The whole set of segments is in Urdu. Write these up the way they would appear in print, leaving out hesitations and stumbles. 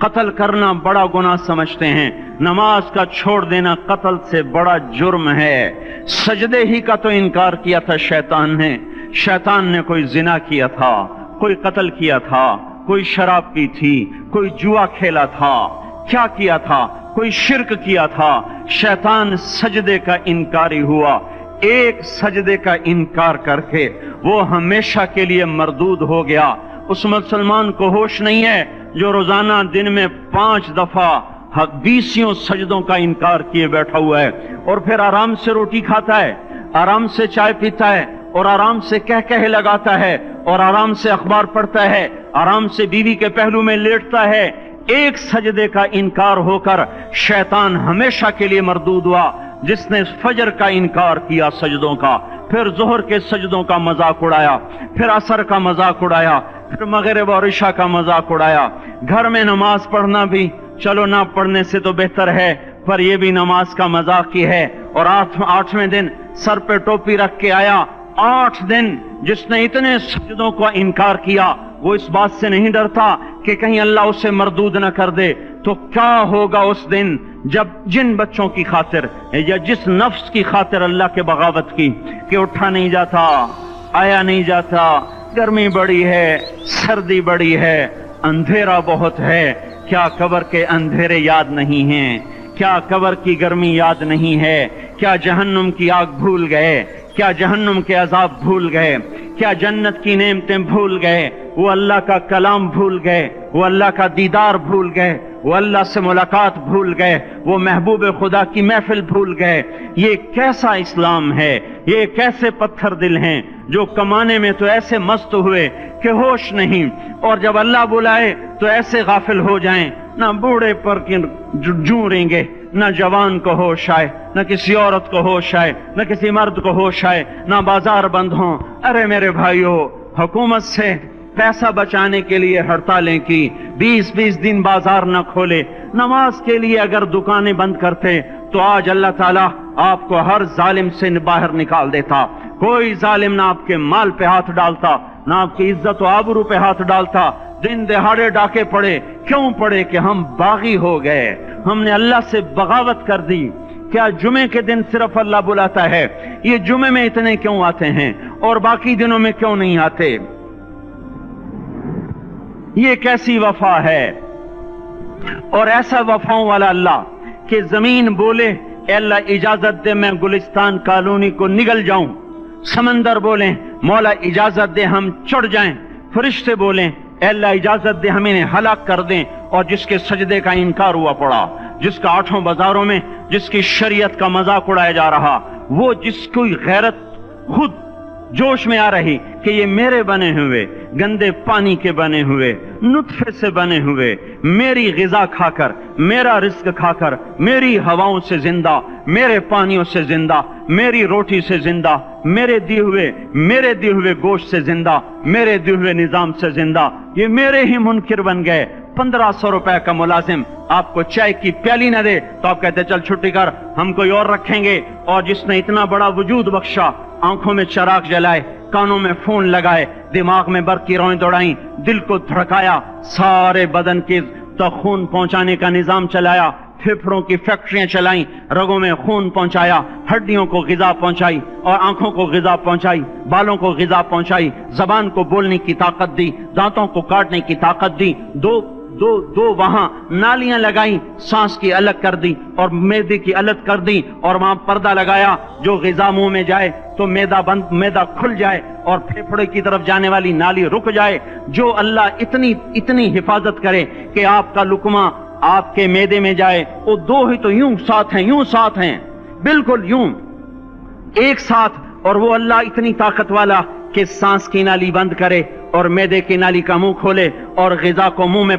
قتل کرنا بڑا گناہ سمجھتے ہیں، نماز کا چھوڑ دینا قتل سے بڑا جرم ہے۔ سجدے ہی کا تو انکار کیا تھا شیطان نے کوئی زنا کیا تھا، کوئی قتل کیا تھا، کوئی شراب پی تھی، کوئی جوا کھیلا تھا، کیا کیا تھا؟ کوئی شرک کیا تھا۔ شیطان سجدے کا انکاری ہوا، ایک سجدے کا انکار کر کے وہ ہمیشہ کے لیے مردود ہو گیا۔ اس مسلمان کو ہوش نہیں ہے جو روزانہ دن میں 5 دفعہ 20 سجدوں کا انکار کیے بیٹھا ہوا ہے، اور پھر آرام سے روٹی کھاتا ہے، آرام سے چائے پیتا ہے، اور آرام سے کہہ لگاتا ہے، اور آرام سے اخبار پڑھتا ہے، آرام سے بیوی کے پہلو میں لیٹتا ہے۔ ایک سجدے کا انکار ہو کر شیطان ہمیشہ کے لیے مردود ہوا۔ جس نے فجر کا انکار کیا سجدوں کا، پھر ظہر کے سجدوں کا مذاق اڑایا، پھر عصر کا مذاق اڑایا، پھر مغرب اور عشاء کا مذاق اڑایا۔ گھر میں نماز پڑھنا بھی چلو نہ پڑھنے سے تو بہتر ہے، پر یہ بھی نماز کا مذاق ہی ہے۔ اور 8ویں دن سر پہ ٹوپی رکھ کے آیا۔ 8 دن جس نے اتنے سجدوں کا انکار کیا، وہ اس بات سے نہیں ڈرتا کہ کہیں اللہ اسے مردود نہ کر دے، تو کیا ہوگا اس دن جب جن بچوں کی خاطر یا جس نفس کی خاطر اللہ کے بغاوت کی کہ اٹھا نہیں جاتا، آیا نہیں جاتا، گرمی بڑی ہے، سردی بڑی ہے، اندھیرا بہت ہے، کیا قبر کے اندھیرے یاد نہیں ہیں؟ کیا قبر کی گرمی یاد نہیں ہے؟ کیا جہنم کی آگ بھول گئے؟ کیا جہنم کے عذاب بھول گئے؟ کیا جنت کی نعمتیں بھول گئے؟ وہ اللہ کا کلام بھول گئے، وہ اللہ کا دیدار بھول گئے، وہ اللہ سے ملاقات بھول گئے، وہ محبوب خدا کی محفل بھول گئے۔ یہ کیسا اسلام ہے؟ یہ کیسے پتھر دل ہیں جو کمانے میں تو ایسے مست ہوئے کہ ہوش نہیں، اور جب اللہ بلائے تو ایسے غافل ہو جائیں، نہ بوڑھے پر جوں رہیں گے، نہ جوان کو ہوش آئے، نہ کسی عورت کو ہوش آئے، نہ کسی مرد کو ہوش آئے، نہ بازار بند ہوں۔ ارے میرے بھائیو، حکومت سے پیسہ بچانے کے لیے ہڑتالیں کی، 20 دن بازار نہ کھولے، نماز کے لیے اگر دکانیں بند کرتے تو آج اللہ تعالیٰ آپ کو ہر ظالم سے باہر نکال دیتا۔ کوئی ظالم نہ آپ کے مال پہ ہاتھ ڈالتا، نہ آپ کی عزت و آبرو پہ ہاتھ ڈالتا۔ دن دہاڑے ڈاکے پڑے، کیوں پڑے؟ کہ ہم باغی ہو گئے، ہم نے اللہ سے بغاوت کر دی۔ کیا جمعے کے دن صرف اللہ بلاتا ہے؟ یہ جمعے میں اتنے کیوں آتے ہیں اور باقی دنوں میں کیوں نہیں آتے؟ یہ کیسی وفا ہے؟ اور ایسا وفاؤں والا اللہ کہ زمین بولے اے اللہ اجازت دے میں گلستان کالونی کو نگل جاؤں، سمندر بولیں مولا اجازت دے ہم چڑھ جائیں، فرشتے بولیں اے اللہ اجازت دے ہم انہیں ہلاک کر دیں۔ اور جس کے سجدے کا انکار ہوا پڑا، جس کا 8 بازاروں میں جس کی شریعت کا مذاق اڑایا جا رہا، وہ جس کوئی غیرت خود جوش میں آ رہی کہ یہ میرے بنے ہوئے گندے پانی کے بنے ہوئے نطفے سے بنے ہوئے، میری غذا کھا کر، میرا رزق کھا کر، میری ہواؤں سے زندہ، میرے پانیوں سے زندہ، میری روٹی سے زندہ، میرے دیے ہوئے گوشت سے زندہ، میرے دیے ہوئے نظام سے زندہ، یہ میرے ہی منکر بن گئے۔ 1500 روپے کا ملازم آپ کو چائے کی پیالی نہ دے تو آپ کہتے چل چھٹی کر، ہم کوئی اور رکھیں گے۔ اور جس نے اتنا بڑا وجود بخشا، آنکھوں میں چراغ جلائے، کانوں میں فون لگائے، دماغ میں برق کی روئیں دوڑائیں، دل کو دھڑکایا، سارے بدن کے تک خون پہنچانے کا نظام چلایا، پھیپھڑوں کی فیکٹریاں چلائیں، رگوں میں خون پہنچایا، ہڈیوں کو غذا پہنچائی اور آنکھوں کو غذا پہنچائی، بالوں کو غذا پہنچائی، زبان کو بولنے کی طاقت دی، دانتوں کو کاٹنے کی طاقت دی، دو وہاں نالیاں لگائیں، سانس کی الگ کر دی اور معدے کی الگ کر دی، اور وہاں پردہ لگایا، جو غذا منہ میں جائے تو معدہ کھل جائے اور پھیپھڑے کی طرف جانے والی نالی رک جائے۔ جو اللہ اتنی حفاظت کرے کہ آپ کا لقمہ آپ کے معدے میں جائے، وہ دو ہی تو یوں ساتھ ہیں بالکل یوں ایک ساتھ، اور وہ اللہ اتنی طاقت والا کہ سانس کی نالی بند کرے اور معدے کی نالی کا منہ کھولے اور غذا کو منہ میں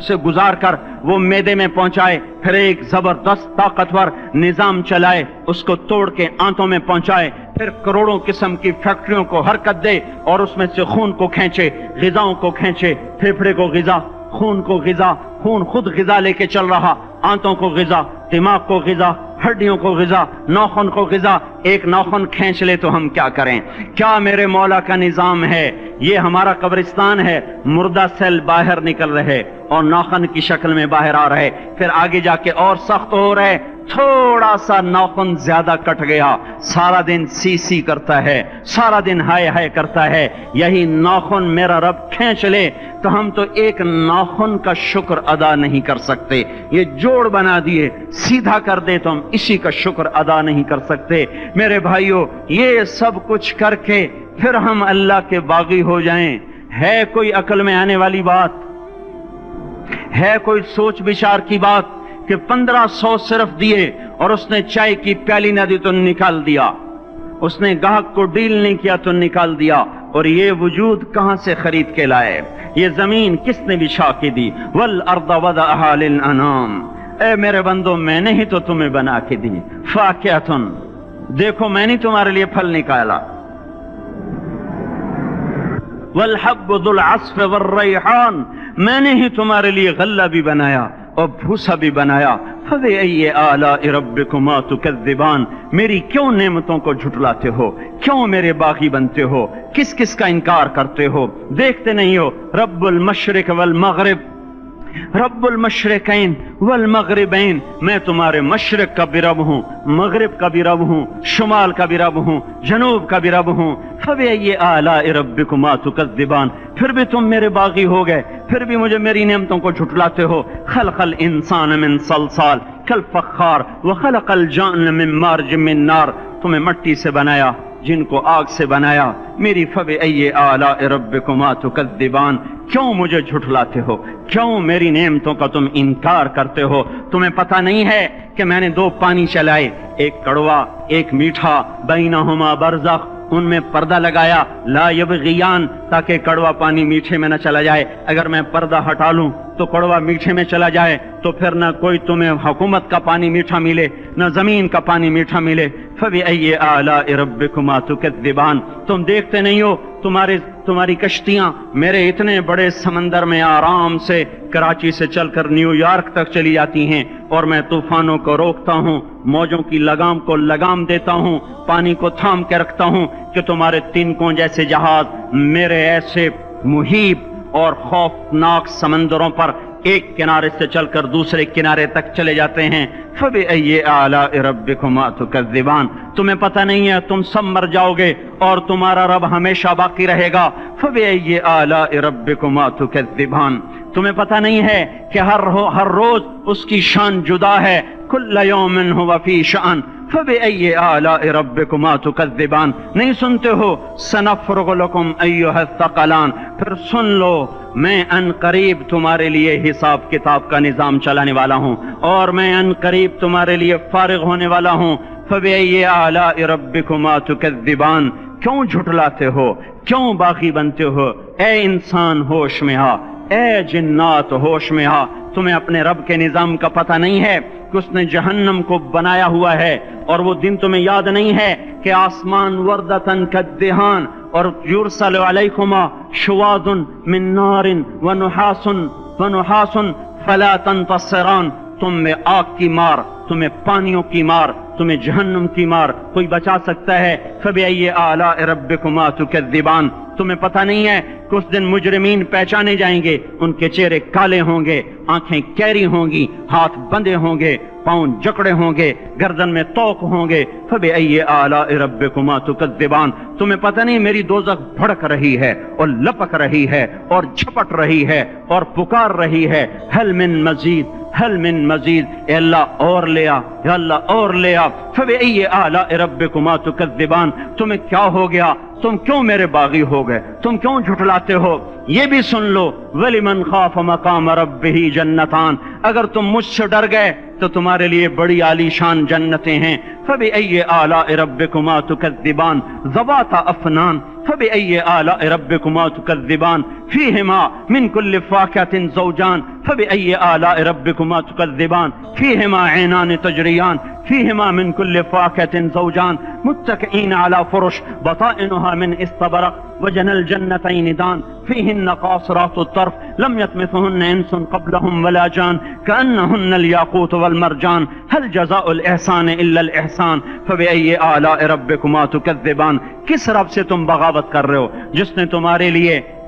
سے گزار کر وہ معدے میں پہنچائے، پھر ایک زبردست طاقتور نظام چلائے، اس کو توڑ کے آنتوں میں پہنچائے، پھر کروڑوں قسم کی فیکٹریوں کو حرکت دے اور اس میں سے خون کو کھینچے، غذاؤں کو کھینچے، پھیپھڑے کو غذا، خون کو غذا، خون خود غذا لے کے چل رہا، آنتوں کو غذا، دماغ کو غذا، ہڈیوں کو غذا، ناخن کو غذا۔ ایک ناخن کھینچ لے تو ہم کیا کریں؟ کیا میرے مولا کا نظام ہے؟ یہ ہمارا قبرستان ہے، مردہ سیل باہر نکل رہے اور ناخن کی شکل میں باہر آ رہے، پھر آگے جا کے اور سخت ہو رہے، تھوڑا سا ناخن زیادہ کٹ گیا، سارا دن سی سی کرتا ہے، سارا دن ہائے ہائے کرتا ہے، یہی ناخن میرا رب کھینچ لے تو ہم تو ایک ناخن کا شکر ادا نہیں کر سکتے، یہ جوڑ بنا دیے، سیدھا کر دے تو ہم اسی کا شکر ادا نہیں کر سکتے۔ میرے بھائیو، یہ سب کچھ کر کے پھر ہم اللہ کے باغی ہو جائیں، ہے کوئی عقل میں آنے والی بات؟ ہے کوئی سوچ بچار کی بات کہ 1500 صرف دیے اور اس نے چائے کی پیالی نہ دی تو نکال دیا، اس نے گاہک کو ڈیل نہیں کیا تو نکال دیا، اور یہ وجود کہاں سے خرید کے لائے؟ یہ زمین کس نے بچھا کے دی؟ وَالْأَرْضَ وَضَعَهَا لِلْأَنَامِ، اے میرے بندو میں نے ہی تو تمہیں بنا کے دی، فَاكِهَةٌ، دیکھو میں نے تمہارے لیے پھل نکالا، وَالْحَبُّ ذُو الْعَصْفِ وَالرَّيْحَانِ، میں نے ہی تمہارے لیے غلہ بھی بنایا اور بھوسا بھی بنایا، فَبِأَيِّ آلَاءِ رَبِّكُمَا تُكَذِّبَانِ، میری کیوں نعمتوں کو جھٹلاتے ہو؟ کیوں میرے باغی بنتے ہو؟ کس کس کا انکار کرتے ہو؟ دیکھتے نہیں ہو رب المشرق والمغرب، رب المشرقین والمغربین، میں تمہارے مشرق کا بھی رب ہوں، مغرب کا بھی رب ہوں، شمال کا بھی رب ہوں، جنوب کا بھی رب ہوں۔ فَبِأَيِّ آلَاءِ رَبِّكُمَا تُكَذِّبَانِ، پھر بھی تم میرے باغی ہو گئے، پھر بھی مجھے میری نعمتوں کو جھٹلاتے ہو۔ خلق الانسان من صلصال کالفخار وخلق الجان من مارج من نار، تمہیں مٹی سے بنایا، جن کو آگ سے بنایا۔ میری فَبِأَيِّ آلَاءِ رَبِّكُمَا تُكَذِّبَانِ، کیوں مجھے جھٹلاتے ہو؟ کیوں میری نعمتوں کا تم انکار کرتے ہو؟ تمہیں پتہ نہیں ہے کہ میں نے دو پانی چلائے، ایک کڑوا ایک میٹھا، بینہما برزخ، ان میں پردہ لگایا، لا یبغیان، تاکہ کڑوا پانی میٹھے میں نہ چلا جائے، اگر میں پردہ ہٹا لوں تو کڑوا میٹھے میں چلا جائے تو پھر نہ کوئی تمہیں حکومت کا پانی میٹھا ملے نہ زمین کا پانی میٹھا ملے۔ فَبِأَيِّ آلَاءِ رَبِّكُمَا تُكَذِّبَانِ، تم دیکھتے نہیں ہو تمہاری کشتیاں میرے اتنے بڑے سمندر میں آرام سے کراچی سے چل کر نیو یارک تک چلی جاتی ہیں، اور میں طوفانوں کو روکتا ہوں، موجوں کی لگام کو لگام دیتا ہوں، پانی کو تھام کے رکھتا ہوں کہ تمہارے تنکوں جیسے جہاز میرے ایسے محیط اور خوفناک سمندروں پر ایک کنارے سے چل کر دوسرے کنارے تک چلے جاتے ہیں۔ فَبِأَيِّ آلَاءِ رَبِّكُمَا تُكَذِّبَانِ، تمہیں پتہ نہیں ہے تم سب مر جاؤ گے اور تمہارا رب ہمیشہ باقی رہے گا۔ فَبِأَيِّ آلَاءِ رَبِّكُمَا تُكَذِّبَانِ، تمہیں پتہ نہیں ہے کہ ہر روز اس کی شان جدا ہے، كُلَّ يَوْمٍ هُوَ فِي شَأْنٍ فَبِأَيِّ آلَاءِ رَبِّكُمَا تُكَذِّبَانِ، نہیں سنتے ہو؟ سَنَفْرُغُ لَكُمْ أَيُّهَا الثَّقَلَانِ، پھر سن لو میں ان قریب تمہارے لیے حساب کتاب کا نظام چلانے والا ہوں، اور میں ان قریب تمہارے لیے فارغ ہونے والا ہوں۔ فَبِأَيِّ آلَاءِ رَبِّكُمَا تُكَذِّبَانِ، کیوں جھٹلاتے ہو؟ کیوں باغی بنتے ہو؟ اے انسان ہوش میں آ، اے جنات ہوش میں آ، تمہیں اپنے رب کے نظام کا پتہ نہیں ہے کہ اس نے جہنم کو بنایا ہوا ہے، اور وہ دن تمہیں یاد نہیں ہے کہ آسمان وردتن کالدہان، اور یرسل علیکما شواظ من نار ونحاس فلا تنتصران، تم میں آگ کی مار، تمہیں پانیوں کی مار، تمہیں جہنم کی مار کوئی بچا سکتا ہے؟ فَبِأَيِّ آلَاءِ رَبِّكُمَا تُكَذِّبَانِ، تمہیں پتہ نہیں ہے کہ اس دن مجرمین پہچانے جائیں گے، ان کے چہرے کالے ہوں گے، آنکھیں کیری ہوں گی، ہاتھ بندے ہوں گے، پاؤں جکڑے ہوں گے، گردن میں توق ہوں گے۔ فَبِأَيِّ آلَاءِ رَبِّكُمَا تُكَذِّبَانِ، تمہیں پتہ نہیں میری دوزخ بھڑک رہی ہے اور لپک رہی ہے اور جھپٹ رہی ہے اور پکار رہی ہے، هل من مزید، هل من مزید، اے اللہ اور لے آ، یا اللہ اور لے آ۔ فَبِأَيِّ آلَاءِ رَبِّكُمَا تُكَذِّبَانِ، تمہیں کیا ہو گیا؟ تم کیوں میرے باغی ہو گئے؟ تم کیوں جھٹلاتے ہو؟ یہ بھی سن لو، وَلِمَنْ خَافَ مَقَامَ رَبِّهِ جَنَّتَانِ، اگر تم مجھ سے ڈر گئے تو تمہارے لیے بڑی عالی شان جنتیں ہیں۔ فَبِأَيِّ آلَاءِ رَبِّكُمَا تُكَذِّبَانِ ذَوَاتَا أَفْنَانٍ فَبِأَيِّ آلَاءِ رَبِّكُمَا تُكَذِّبَانِ فِيهِمَا مِنْ كُلِّ فَاكِهَةٍ زَوْجَانِ فَبِأَيِّ آلَاءِ رَبِّكُمَا تُكَذِّبَانِ فِيهِمَا عَيْنَانِ تَجْرِيَانِ فِيهِمَا مِنْ كُلِّ فَاكِهَةٍ زَوْجَانِ مُتَّكِئِينَ عَلَى فُرُشٍ بَطَائِنُهَا مِنْ إِسْتَبْرَقٍ وَجَنَى الْجَنَّتَيْنِ دَانٍ فِيهِنَّ قَاصِرَاتُ الطَّرْفِ لَمْ يَطْمِثُهُنَّ إِنسٌ قَبْلَهُمْ وَلَا جَانٌ كَأَنَّهُنَّ الْيَاقُوتُ وَالْمَرْجَانُ هَلْ جَزَاءُ الْإِحْسَانِ إِلَّا الْإِحْسَانُ فَبِأَيِّ آلَاءِ رَبِّكُمَا تُكَذِّبَانِ، کس رب سے تم بغاوت کر رہے ہو جس نے تمہارے لیے